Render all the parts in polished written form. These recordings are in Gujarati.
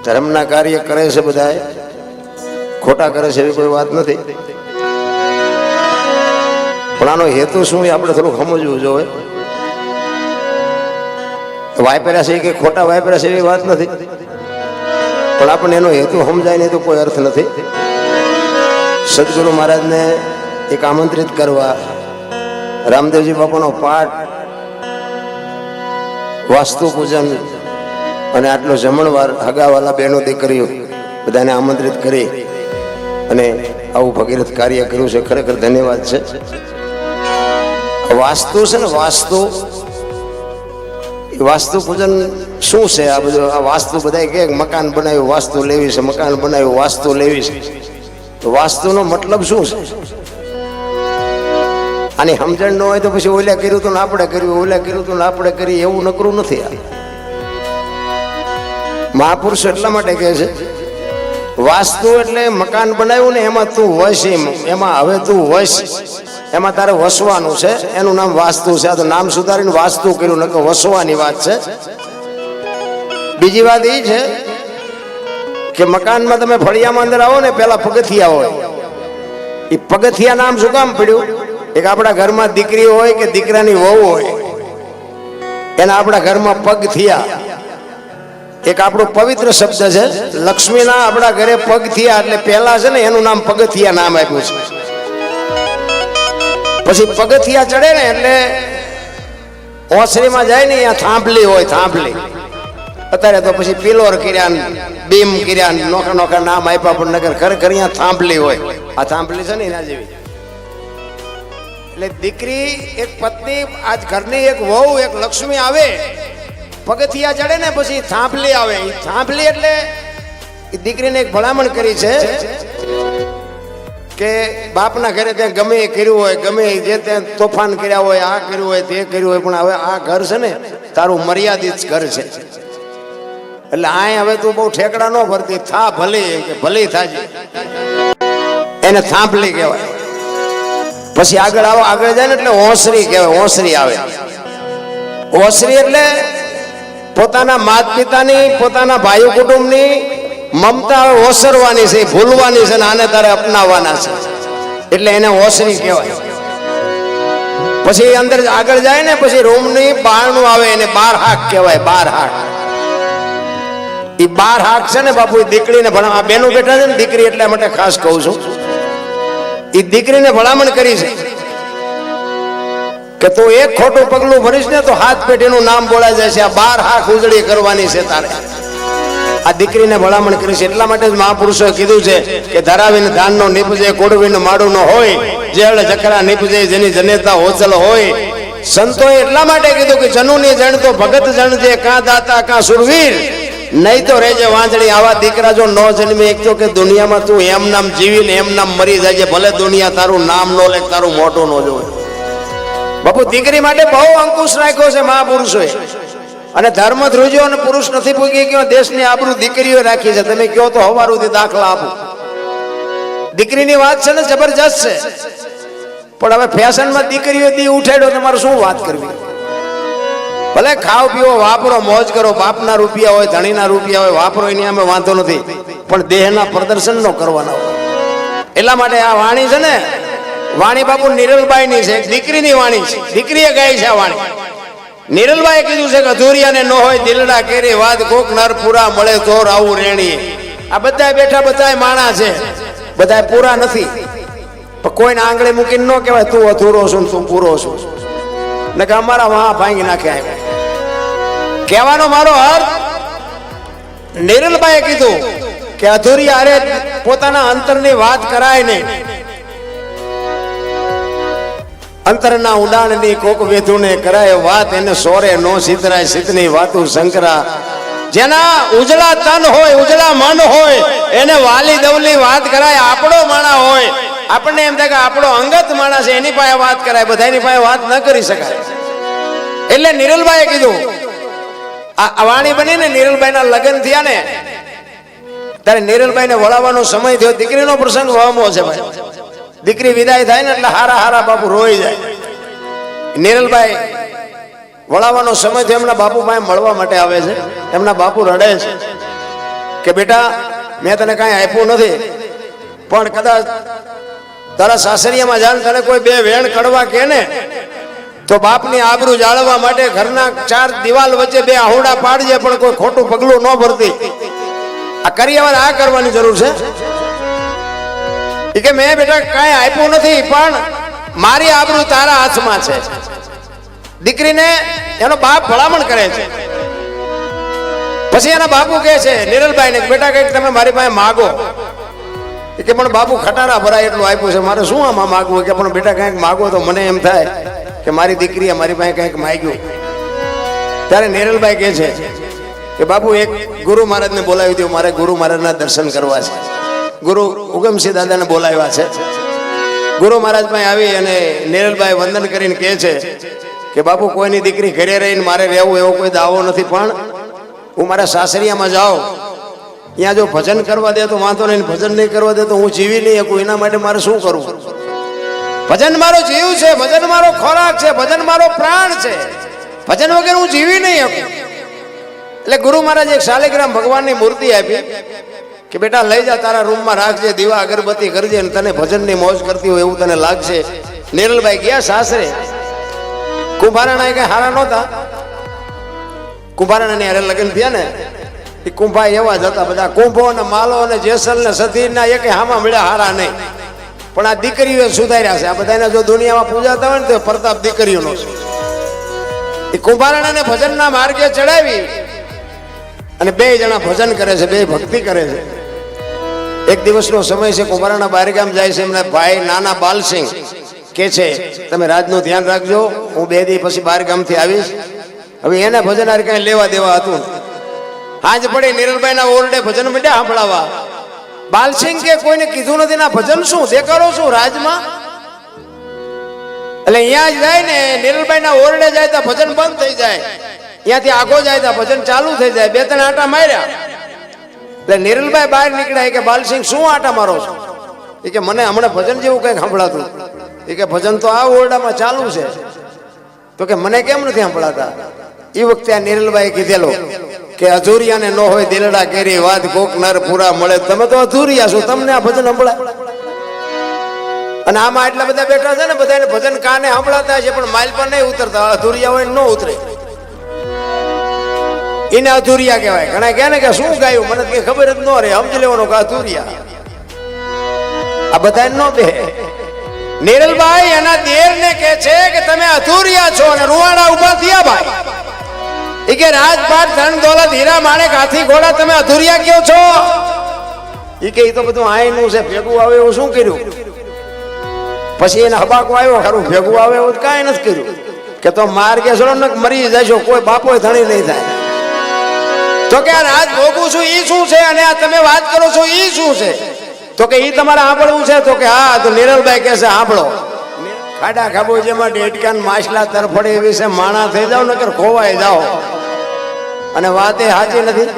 ધર્મના કાર્ય કરે છે બધા, ખોટા કરે છે એવી કોઈ વાત નથી, પણ આનો હેતુ શું એ આપણે થોડુંક સમજવું જોઈએ. વાપર્યા છે કે ખોટા વાપર્યા છે એવી વાત નથી, પણ આપણને એનો હેતુ સમજાય નહીં તો કોઈ અર્થ નથી. સદગુરુ મહારાજને એક આમંત્રિત કરવા રામદેવજી બાપાનો પાઠ, વાસ્તુ પૂજન અને આટલો જમણવાર, હગાવાલા બહેનો દીકરીઓ બધાને આમંત્રિત કરી અને આવું ભગીરથ કાર્ય કર્યું છે. ખરેખર ધન્યવાદ છે. વાસ્તુ છે ને, વાસ્તુ પૂજન શું છે? આ બધું આ વાસ્તુ બધા કે મકાન બનાવ્યું વાસ્તુ લેવી છે, મકાન બનાવ્યું વાસ્તુ લેવી છે, તો વાસ્તુનો મતલબ શું છે? આની સમજણ ન હોય તો પછી ઓલા કર્યું તો આપણે કર્યું, ઓલા કર્યું તો આપણે કરી, એવું નકરું નથી. આ મહાપુરુષો એટલા માટે કહે છે વાસ્તુ એટલે મકાન બનાવ્યું ને એમાં તું વસ, એમાં હવે તું વસ, એમાં તારે વસવાનું છે, એનું નામ વાસ્તુ છે. આ તો નામ સુધારીને વાસ્તુ કર્યું, નકર વસવાની વાત છે. બીજી વાત એ છે કે મકાનમાં તમે ફળિયામાં અંદર આવો ને, પેલા પગથિયા હોય. એ પગથિયા નામ શું કામ પડ્યું? એક આપણા ઘરમાં દીકરી હોય કે દીકરાની વહુ હોય, એના આપણા ઘરમાં પગ થયા. એક આપણો પવિત્ર શબ્દ છે, લક્ષ્મીના આપણા ઘરે પગ થયા, એટલે પહેલા છે ને એનું નામ પગથિયા નામ આપ્યું છે. પછી પગથિયા ચડે ને એટલે ઓસરીમાં જાય ને, અહીંયા થાંભલી હોય, થાંભલી. અત્યારે તો પછી પિલોર કર્યા, બીમ કર્યા, નોખા નોખા નામ આપ્યા, પણ નગર ખરેખર અહીંયા થાંભલી હોય. આ થાંભલી છે ને એના જેવી. એટલે દીકરી, એક પત્ની, આજ ઘરની એક વહુ, એક લક્ષ્મી આવે, પગથિયા ચડે ને પછી થાંભલી આવે. એ થાંભલી એટલે એ દીકરીને એક ભલામણ કરી છે કે બાપના ઘરે ત્યાં ગમે એ કર્યું હોય, ગમે જે ત્યાં તોફાન કર્યા હોય, આ કર્યું હોય, તે કર્યું હોય, પણ હવે આ ઘર છે ને તારું મર્યાદિત ઘર છે. એટલે આ હવે તું બહુ ઠેકડા ન ભરતી, થા ભલી કે ભલી થાજી, એને થાંભલી કહેવાય. પછી આગળ આવો, આગળ જાય ને એટલે ઓસરી કહેવાય, ઓસરી આવે. ઓસરી એટલે પોતાના માતા પિતાની, પોતાના ભાઈ કુટુંબની મમતા ઓસરવાની છે, ભૂલવાની છે, આને તારે અપનાવવાના છે, એટલે એને ઓસરી કહેવાય. પછી અંદર આગળ જાય ને પછી રૂમની બહારનું આવે, એને બાર હાક કહેવાય, બાર હાક. એ બાર હાક છે ને બાપુ, દીકરીને ભણાવ, આ બેનું બેઠા છે ને દીકરી, એટલા માટે ખાસ કહું છું. એ દીકરીને ભલામણ કરી છે કે તું એક ખોટું પગલું ભરીશ ને તો હાથ પેઢીનું નામ બોલાઈ જાય છે. આ બાર હાથ ઉજળી કરવાની છે તારે. આ દીકરીને ભલામણ કરી છે. એટલા માટે જ મહાપુરુષોએ કીધું છે કે ધરાવીને ધાનનો નીપજે, કોડવીને માડું ન હોય, જેળ જખરા નીપજે, જેની જનેતા હોચલ હોય. સંતોએ એટલા માટે કીધું કે જનુની જણ તો ભગત જણજે, કાં દાતા કાં સુરવીર, નહીં તો રેજે વાંજળી. આવા દીકરા જો ન જન્મે, એક તો કે દુનિયામાં તું એમ નામ જીવીને એમ નામ મરી જાય, ભલે દુનિયા તારું નામ ન લે, તારું મોટું ન જોવે. બાપુ દીકરી માટે બહુ અંકુશ રાખ્યો છે મહાપુરુષોએ, અને ધર્મ ધ્રુજ્યો અને પુરુષ નથી પૂગી ગયો. દેશની આબરૂ દીકરીઓ રાખી છે. તમે કહો તો હવારુથી દાખલા આપો. દીકરીની વાત છે ને જબરજસ્ત છે, પણ હવે ફેશનમાં દીકરીઓ દી ઉઠાડ્યો, તમારે શું વાત કરવી? ભલે ખાઓ પીવો, વાપરો, મોજ કરો, બાપના રૂપિયા હોય, ધણીના રૂપિયા હોય, વાપરો, એની અમે વાંધો નથી, પણ દેહના પ્રદર્શન નો કરવાના હોય. એટલા માટે આ વાણી છે ને, વાણી બાપુ નિરલબાઈ ની છે, દીકરીની વાણી છે. દીકરીએ ગાઈ છે આ વાણી. નિરલબાઈએ કીધું છે કે અધૂરિયાને ન હોય દિલડા કેરી વાત, કોક નર પૂરા મળે તો આવું રેણી. આ બધા બેઠા બધા માણા છે, બધા પૂરા નથી, પણ કોઈને આંગળી મૂકીને ન કહેવાય તું અધૂરો છું તું પૂરો છું, ને કે અમારા વાહ ભાંગી નાખે. કહેવાનો મારો અર્થ, નિરલબાઈએ કીધું કે અધૂરિયા અરે પોતાના અંતરની વાત કરાય નહીં. અંતરના ઉડાણની કોક વેધુને કરાય વાત, એને સોરે નો સિતરાય, સિતની વાતું શંકરા. જેના ઉજળા તન હોય, ઉજળા મન હોય, એને વાલી દવલી વાત કરાય. આપણો માણા હોય, આપણને એમ થાય કે આપણો અંગત માણસ છે, એની પાસે વાત કરાય, બધાની પાસે વાત ન કરી શકાય. એટલે નિરલબાઈએ કીધું, આ વાણી બની ને નિરલબાઈના લગ્ન થયા ને ત્યારે નિરલબાઈને વળાવવાનો સમય થયો. દીકરીનો પ્રસંગ વહમો છે ભાઈ. દીકરી વિદાય થાય ને એટલે હારા હારા બાપુ રોઈ જાય. નિરલબાઈ વળાવવાનો સમય થયો, એમના બાપુ પાસે મળવા માટે આવે છે. એમના બાપુ રડે છે કે બેટા મેં તને કાંઈ આપ્યું નથી, પણ કદાચ તારા સાસરિયામાં જાણ તને કોઈ બે વેણ કડવા કે ને તો બાપની આબરૂ જાળવવા માટે ઘરના 4 દિવાલ વચ્ચે 2 આહુડા પાડજે, પણ કોઈ ખોટું પગલું ન ભરતી. આ કરિયાવર આ કરવાની જરૂર છે. કે મેં બેટા કાંઈ આપ્યું નથી, પણ મારી આબરૂ તારા હાથમાં છે. દીકરીને એનો બાપ ભલામણ કરે છે. પછી એના બાપુ કહે છે નિરલભાઈ ને, બેટા કંઈક તમે મારી પાસે માગો. કે પણ બાપુ ખટારા ભરાય એટલું આપ્યું છે, મારે શું આમાં માગવું? કે પણ બેટા કંઈક માગો તો મને એમ થાય કે મારી દીકરીએ મારી પાસે કંઈક માગ્યું. ત્યારે નિરલભાઈ કહે છે કે બાપુ એક ગુરુ મહારાજને બોલાવી દો, મારે ગુરુ મહારાજના દર્શન કરવા છે. ગુરુ ઉગમસિંહ દાદાને બોલાવ્યા છે. ગુરુ મહારાજ પાસે આવી અને નિરલભાઈ વંદન કરીને કહે છે કે બાપુ કોઈની દીકરી ઘરે રહીને મારે રહેવું એવો કોઈ દાવો નથી, પણ હું મારા સાસરિયામાં જાઉં, ત્યાં જો ભજન કરવા દે તો વાંધો નહીં, ભજન નહીં કરવા દે તો હું જીવી નહીં શકું. એના માટે મારે શું કરવું? ભજન મારો જીવ છે, ભજન મારો ખોરાક છે, ભજન મારો પ્રાણ છે. ભજન વગર હું જીવી નહીં શકું. એટલે ગુરુ મહારાજ એક શાલિગ્રામ ભગવાનની મૂર્તિ આપી કે બેટા લઈ જા, તારા રૂમમાં રાખજે, દીવા અગરબત્તી કરજે, અને તને ભજનની મોજ કરતી હોય એવું તને લાગશે. નિરલભાઈ ગયા સાસરે. કુંભારાણા કઈ હારા નહોતા. કુંભારાણાની હારે લગ્ન થયા ને, એ કુંભા એવા જ હતા બધા. કુંભો ને માલો ને જેસલ ને સતીર ના એક હામાં મળ્યા હારા નહીં, પણ આ દીકરીઓ સુધાર્યા છે. આ બધાને જો દુનિયામાં પૂજાતા હોય ને તો પ્રતાપ દીકરીઓનો છે. એ કુંભારાણાને ભજનના માર્ગે ચડાવી અને 2 જણા ભજન કરે છે, 2 ભક્તિ કરે છે. એક દિવસનો સમય છે, કુંભારાણા બહારગામ જાય છે. એમના ભાઈ નાના બાલસિંહ કે છે તમે રાજનું ધ્યાન રાખજો, હું 2 દી પછી બહારગામથી આવીશ. હવે એને ભજન હારે કઈ લેવા દેવા હતું. આજ પડે નિરલભાઈના ઓરડે ભજન માંડ્યા સાંભળાવા. બાલસિંહ કે કોઈને કીધું નથી ના ભજન શું દેખાડો શું રાજમાં? એટલે અહીંયા જ જાય ને નિરલભાઈના ઓરડે જાય તો ભજન બંધ થઈ જાય, ત્યાંથી આગો જાય તો ભજન ચાલુ થઈ જાય. 2-3 આટા માર્યા એટલે નિરલભાઈ બહાર નીકળ્યા. કે બાલસિંહ શું આટા મારો છો? એ કે મને હમણાં ભજન જેવું કઈક સંભળાતું. એ કે ભજન તો આ ઓરડામાં ચાલુ છે. તો કે મને કેમ નથી સંભળાતા? એ વખતે આ નિરલભાઈ કીધેલો કે અધૂરિયાને ન હોય દિલડા કેરી વાત, કોક નર પૂરા મળે. તમે તો અધૂરિયા છો, તમને આ ભજન સંભળાય? અને આમાં એટલા બધા બેઠા છે ને, બધાને ભજન કાને સંભળાતા છે, પણ માઇલ પર નહીં ઉતરતા. અધૂરિયા હોય ન ઉતરે, એને અધૂરિયા કહેવાય. ઘણા કહે ને કે શું ગાયું, મને કઈ ખબર જ ન રહે, સમજી લેવાનું કે અધૂરિયા. આ બધા ન બે. નિરલભાઈ એના દેરને કહે છે કે તમે અધૂરિયા છો, અને રૂવાડા ઉભા થયા ભાઈ. એ કે રાજપાટ ધન દોલત હીરા માણેક હાથી ઘોડા તમે અધૂરિયા કયો છો? એ કે તો બધું આયનું છે, ભેગું આવે એવું શું કર્યું? પછી એને હબાકો આવ્યો, ખરું ભેગું આવે એવું કાંઈ નથી કર્યું. કે તો માર કે છોડો ને મરી જશો, કોઈ બાપો ધણી નહીં થાય. તો કે આ રાજ ભોગું છું ઈ શું છે, અને આ તમે વાત કરો છો ઈ શું છે? તો કે ઈ તમારે સાંભળવું છે? તો કે હા. તો નિરલભાઈ કહે છે સાંભળો. ખાડા ખાબોચીમાં ડેટકાન માછલા તરફડે એવી છે, માણા થઈ જાવ નકર ખોવાઈ જાઓ. અને વાત એ સાચી નથી.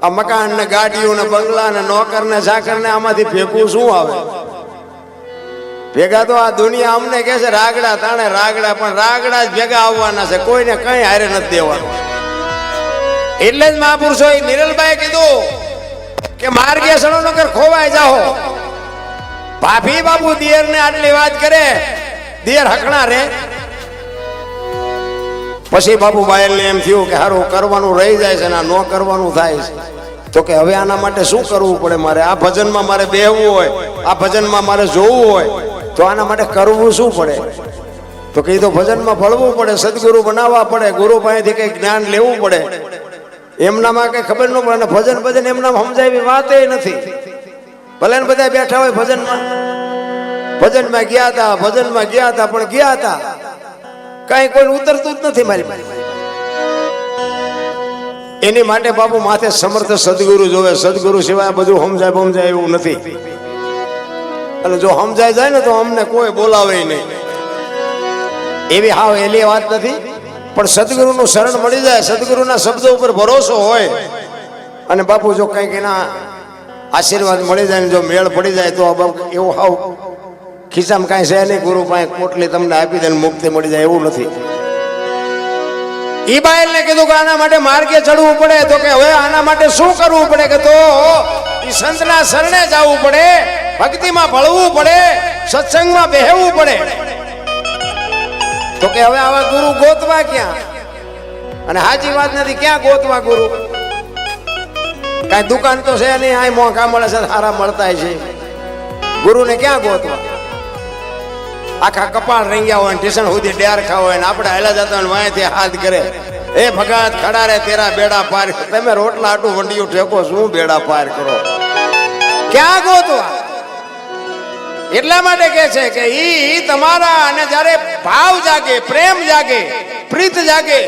આ મકાન ને ગાડીઓ ને બંગલા ને નોકર ને ચાકર ને આમાંથી ભેગું શું આવે? ભેગા તો આ દુનિયા અમને કહે છે રાગડા તાણે રાગડા, પણ રાગડા જ ભેગા આવવાના છે, કોઈને કઈ હારે નથી દેવાનું. એટલે જ મહાપુરુષો નિરલભાઈ કીધું કે માર્ગે સડો નકર ખોવાઈ જાઓ. ભાભી બાપુ દિયર ને આટલી વાત કરે, દિયર હકણા રે. પછી બાપુ બાયલ ને એમ થયું કે હારું કરવાનું રહી જાય છે ને આ ન કરવાનું થાય છે. તો કે હવે આના માટે શું કરવું પડે? મારે આ ભજનમાં મારે બેહવું હોય, આ ભજનમાં મારે જોવું હોય, તો આના માટે કરવું શું પડે? તો કે તો ભજનમાં ભળવું પડે, સદગુરુ બનાવવા પડે, ગુરુ પાસેથી કઈ જ્ઞાન લેવું પડે. એમનામાં કઈ ખબર ન પડે. ભજન ભજન એમના સમજાય એવી વાત નથી. ભલે ને બધા બેઠા હોય ભજનમાં ગયા હતા, ભજનમાં ગયા હતા, પણ ગયા હતા કઈ કોઈ ઉતરતું જ નથી મારી પાસે. એની માટે બાપુ માથે સમર્થ સદગુરુ જોવે. સદગુરુ સિવાય બધું સમજાય એવું નથી. અને જો સમજાય જાય ને તો અમને કોઈ બોલાવે નહીં. એવી હાવ એલી વાત નથી. પણ સદગુરુનું શરણ મળી જાય, સદગુરુના શબ્દો ઉપર ભરોસો હોય, અને બાપુ જો કંઈક એના આશીર્વાદ મળી જાય ને જો મેળ પડી જાય તો એવું હાવ ખિસ્સામાં કાંઈ છે નહીં, ગુરુ પાસે કોટલી તમને આપી દે મુક્તિ મળી જાય એવું નથી. ઈ બાયલ ને કીધું કે આના માટે માર્ગે ચડવું પડે, તો કે હવે આના માટે શું કરવું પડે, કે તો ઈ સંતના શરણે જવું પડે, ભક્તિમાં ભળવું પડે, સત્સંગમાં બેહવું પડે. તો કે હવે આવા ગુરુ ગોતવા ક્યાં? અને સાચી વાત નથી, ક્યાં ગોતવા ગુરુ? કઈ દુકાન તો છે નહીં, આ મોંઘા મળે છે, સારા મળતા છે. ગુરુને ક્યાં ગોતવા? આખા કપાળ રંગ્યા હોય, ટેશન સુધી ડેર ખાવ હોય, આપણે હેલા જતા હોય વાંયથી હાથ કરે, એ ભગત ખડા રે તેરા બેડા પાર. તમે રોટલા આટું વંડિયું ઠેકો, શું બેડા પાર કરો? ક્યાં ગોતવા? એટલા માટે કે છે કે ઈ તમારા, અને જ્યારે ભાવ જાગે, પ્રેમ જાગે, પ્રીત જાગે,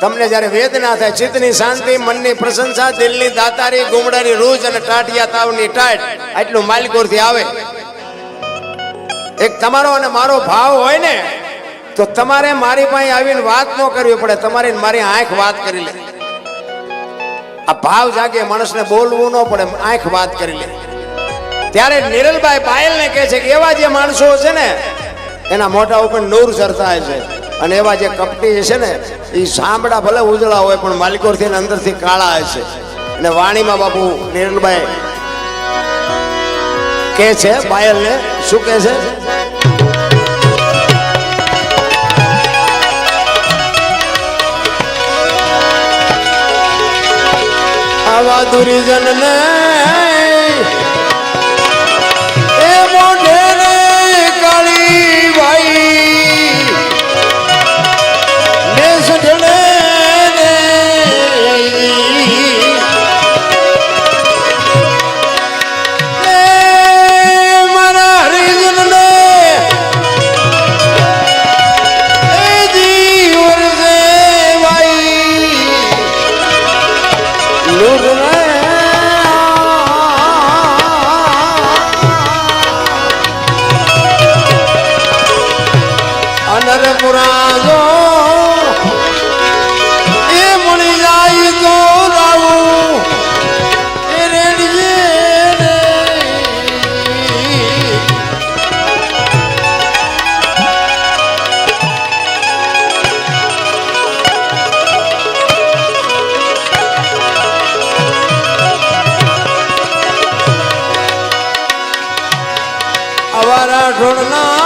તમને જ્યારે વેદના થાય, ચિત્તની શાંતિ, મનની પ્રશંસા, દિલની દાતારી, ગુમડાની રૂજ અને ટાટિયા તાવની ટાટ, આટલું માલિકોરથી આવે. એક તમારો અને મારો ભાવ હોય ને, તો તમારે મારી પાસે આવીને વાત ન કરવી પડે, તમારી મારી આંખ વાત કરી લે. આ ભાવ જાગે, માણસને બોલવું ન પડે, આંખ વાત કરી લે. ત્યારે નિરલભાઈ બાયલને કહે છે કે એવા જે માણસો છે ને, એના મોઢા ઉપર નૂર ચરતા છે, અને એવા જે કપટી છે ને, એ સાંભળા ભલે ઉજળા હોય પણ માલિકોરથી અંદરથી કાળા હશે. અને વાણીમાં બાપુ નિરલભાઈ કે છે બાયલને, શું કે છે? આવા દુર્જન ને એ મોઢે ને કાળી ભાઈ ને સઢળે ને મારા હરિજન ને એ જીવન સે ભાઈ લૂટ પુરાજો એ મળી જાય તો રાવું એ રેડીએ રે. અવારા ઢોળના